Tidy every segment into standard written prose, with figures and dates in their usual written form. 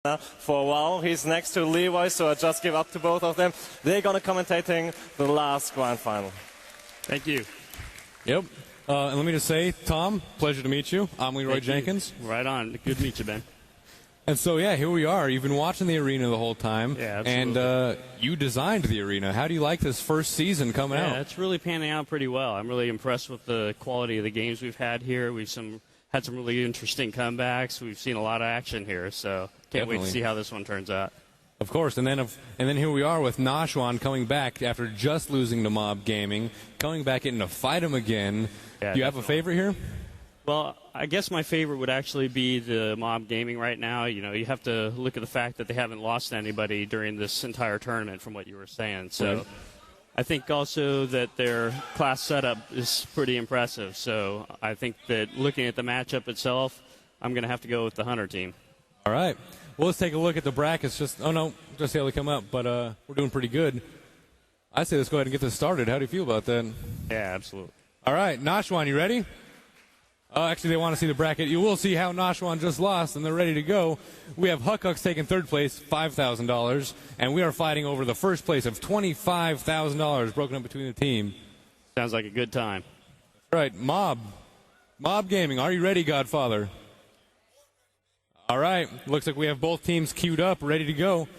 for a while. He's next to Levi, so I just give up to both of them. They're going to commentating the last grand final. Thank you. Yep. And let me just say, Tom, pleasure to meet you. I'm Leroy Jenkins. Right on. Good to meet you, Ben. And so, yeah, here we are. You've been watching the arena the whole time. Yeah, absolutely. And you designed the arena. How do you like this first season coming out? Yeah, it's really panning out pretty well. I'm really impressed with the quality of the games we've had here. We've had some really interesting comebacks. We've seen a lot of action here, so can't wait to see how this one turns out. Of course, and then here we are with Nashwan coming back after just losing to MoBGaming, coming back in to fight him again. Yeah, do you have a favorite here? Well, I guess my favorite would actually be the MoBGaming right now. You know, you have to look at the fact that they haven't lost anybody during this entire tournament from what you were saying. So I think also that their class setup is pretty impressive. So I think that looking at the matchup itself, I'm going to have to go with the Hunter team. All right. Well, let's take a look at the brackets. Just see how they come up. But we're doing pretty good. I say let's go ahead and get this started. How do you feel about that? Yeah, absolutely. All right, Nashwan, you ready? Actually, they want to see the bracket. You will see how Nashwan just lost, and they're ready to go. We have Huckucks taking third place, $5,000, and we are fighting over the first place of $25,000 broken up between the team. Sounds like a good time. All right, MoBGaming, are you ready, Godfather? All right, looks like we have both teams queued up, ready to go.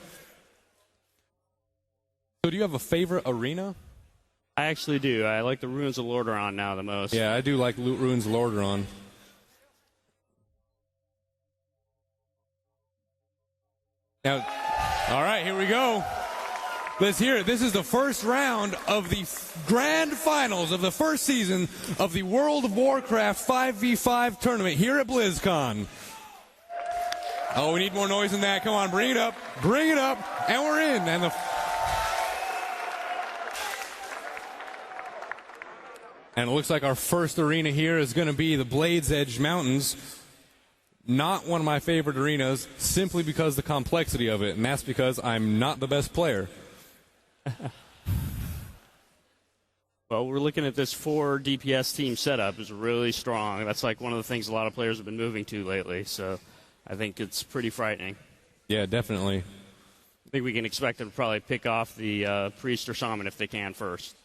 So do you have a favorite arena? I actually do. I like the Ruins of Lordaeron now the most. Yeah, I do like Ruins of Lordaeron. Now, all right, here we go. Let's hear it. This is the first round of the grand finals of the first season of the World of Warcraft 5v5 tournament here at Blizzcon. Oh, we need more noise than that. Come on, bring it up. Bring it up. And we're in. And it looks like our first arena here is going to be the Blades Edge Mountains. Not one of my favorite arenas, simply because of the complexity of it, and that's because I'm not the best player. Well, we're looking at this 4 DPS team setup is really strong. That's like one of the things a lot of players have been moving to lately, so I think it's pretty frightening. Yeah, definitely. I think we can expect them to probably pick off the Priest or Shaman if they can first.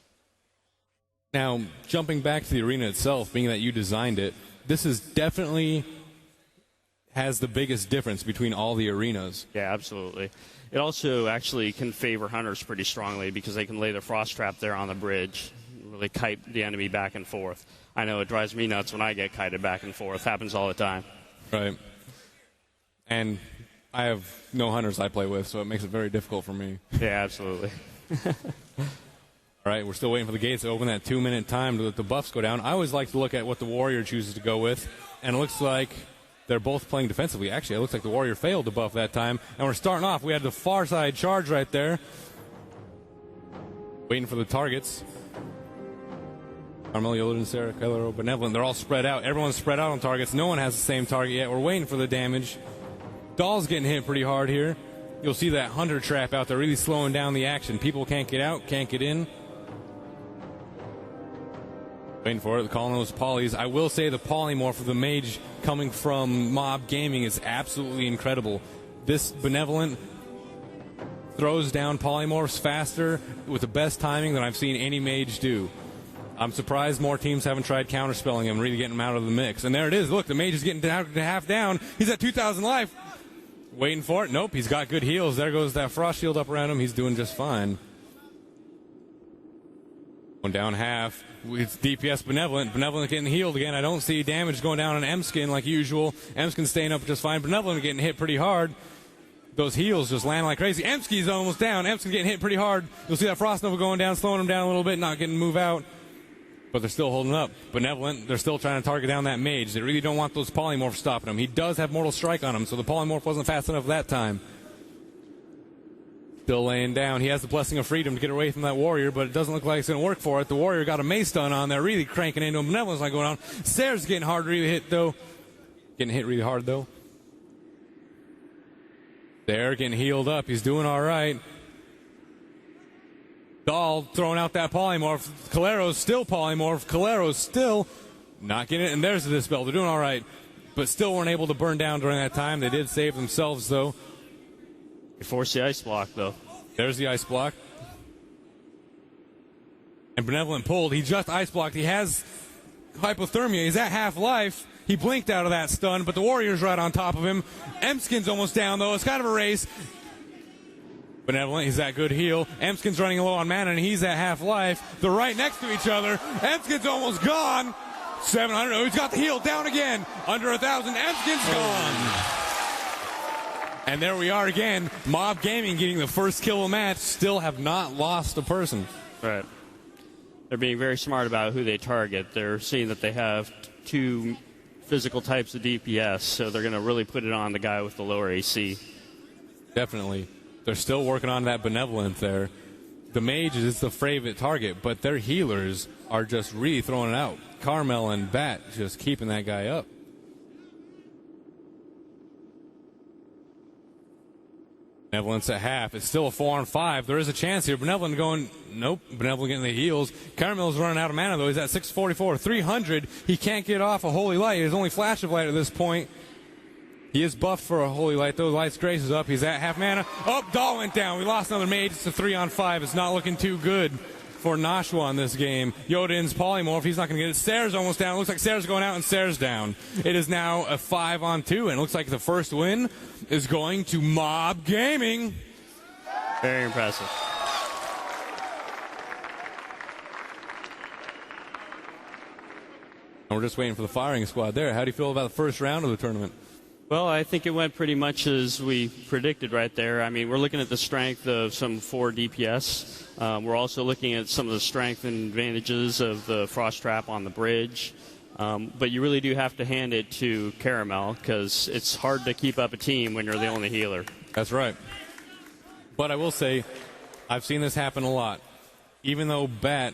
Now, jumping back to the arena itself, being that you designed it, this is definitely has the biggest difference between all the arenas. Yeah, absolutely. It also actually can favor hunters pretty strongly because they can lay their frost trap there on the bridge, really kite the enemy back and forth. I know it drives me nuts when I get kited back and forth. Happens all the time. Right. And I have no hunters I play with, so it makes it very difficult for me. Yeah, absolutely. All right, we're still waiting for the gates to open, that 2-minute time to let the buffs go down. I always like to look at what the Warrior chooses to go with, and it looks like they're both playing defensively. Actually, it looks like the Warrior failed to buff that time, and we're starting off. We had the far side charge right there. Waiting for the targets. Carmelia, Ludin, Sarah, Kylero, Benevolent, they're all spread out. Everyone's spread out on targets. No one has the same target yet. We're waiting for the damage. Doll's getting hit pretty hard here. You'll see that Hunter trap out there really slowing down the action. People can't get out, can't get in. Waiting for it. Calling those polys. I will say the polymorph of the mage coming from MoBGaming is absolutely incredible. This Benevolent throws down polymorphs faster with the best timing than I've seen any mage do. I'm surprised more teams haven't tried counterspelling him, really getting him out of the mix. And there it is. Look, the mage is getting down to half down. He's at 2,000 life. Waiting for it. Nope, he's got good heals. There goes that frost shield up around him. He's doing just fine. Going down half. It's DPS Benevolent. Benevolent getting healed again. I don't see damage going down on M-Skin like usual. M-Skin staying up just fine. Benevolent getting hit pretty hard. Those heals just land like crazy. M-Skin's almost down. M-Skin getting hit pretty hard. You'll see that Frost Nova going down, slowing him down a little bit, not getting move out. But they're still holding up. Benevolent, they're still trying to target down that mage. They really don't want those polymorphs stopping him. He does have Mortal Strike on him, so the polymorph wasn't fast enough that time. Still laying down. He has the Blessing of Freedom to get away from that Warrior, but it doesn't look like it's going to work for it. The Warrior got a mace stun on there, really cranking into him. Benevolent's not going on. Sarah's getting hard to really hit, though. Getting hit really hard, though. There, getting healed up. He's doing all right. Dahl throwing out that polymorph. Kylero's still polymorph. Kylero's still not getting it. And there's the dispel. They're doing all right, but still weren't able to burn down during that time. They did save themselves, though. He forced the ice block, though. There's the ice block. And Benevolent pulled. He just ice blocked. He has hypothermia. He's at half-life. He blinked out of that stun, but the Warrior's right on top of him. Emskin's almost down, though. It's kind of a race. Benevolent, he's at good heal. Emskin's running low on mana, and he's at half-life. They're right next to each other. Emskin's almost gone. 700. Oh, he's got the heal down again. Under 1,000. Emskin's gone. And there we are again. MoBGaming getting the first kill of the match. Still have not lost a person. Right. They're being very smart about who they target. They're seeing that they have two physical types of DPS, so they're going to really put it on the guy with the lower AC. Definitely. They're still working on that Benevolent there. The Mage is the favorite target, but their healers are just really throwing it out. Carmel and Bat just keeping that guy up. Benevolent's at half. It's still a 4-on-5. There is a chance here. Benevolent going, nope. Benevolent getting the heals. Carmel's running out of mana, though. He's at 644. 300. He can't get off a Holy Light. There's only Flash of Light at this point. He is buffed for a Holy Light, though. Light's Grace is up. He's at half mana. Oh, Dahl went down. We lost another Mage. It's a 3-on-5. It's not looking too good for Nashwan this game. Yodin's Polymorph. He's not going to get it. Sayre's almost down. It looks like Sayre's going out, and Sayre's down. It is now a 5-on-2, and it looks like the first win is going to MoBGaming. Very impressive. And we're just waiting for the firing squad there. How do you feel about the first round of the tournament? Well, I think it went pretty much as we predicted right there. I mean, we're looking at the strength of some 4 DPS. We're also looking at some of the strength and advantages of the Frost Trap on the bridge. But you really do have to hand it to Caramel because it's hard to keep up a team when you're the only healer. That's right. But I will say, I've seen this happen a lot. Even though Bat,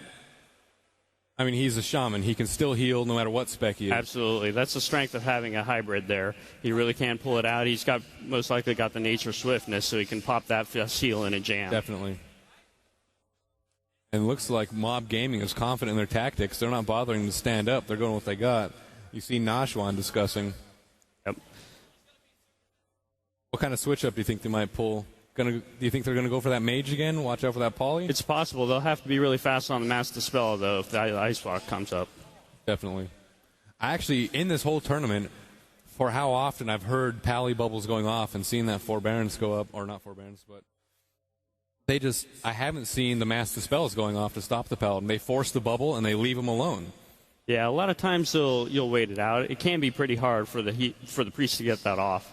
I mean, he's a shaman. He can still heal no matter what spec he is. Absolutely. That's the strength of having a hybrid there. He really can pull it out. He's got most likely got the nature swiftness, so he can pop that heal in a jam. Definitely. And it looks like MoBGaming is confident in their tactics. They're not bothering to stand up. They're going with what they got. You see Nashwan discussing. Yep. What kind of switch up do you think they might pull? Do you think they're going to go for that Mage again? Watch out for that Poly? It's possible. They'll have to be really fast on the Mass Dispel, though, if the Ice Block comes up. Definitely. Actually, in this whole tournament, for how often I've heard Pally bubbles going off and seen that Forbearance go up, or not Forbearance, but I haven't seen the Mass Dispels going off to stop the Paladin. They force the bubble and they leave him alone. Yeah, a lot of times you'll wait it out. It can be pretty hard for the priest to get that off.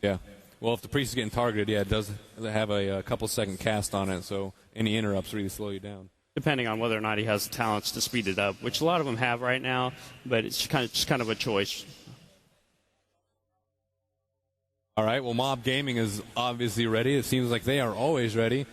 Yeah. Well, if the priest is getting targeted, yeah, it does have a couple-second cast on it, so any interrupts really slow you down. Depending on whether or not he has the talents to speed it up, which a lot of them have right now, but it's just kind of a choice. All right, well, MoBGaming is obviously ready. It seems like they are always ready.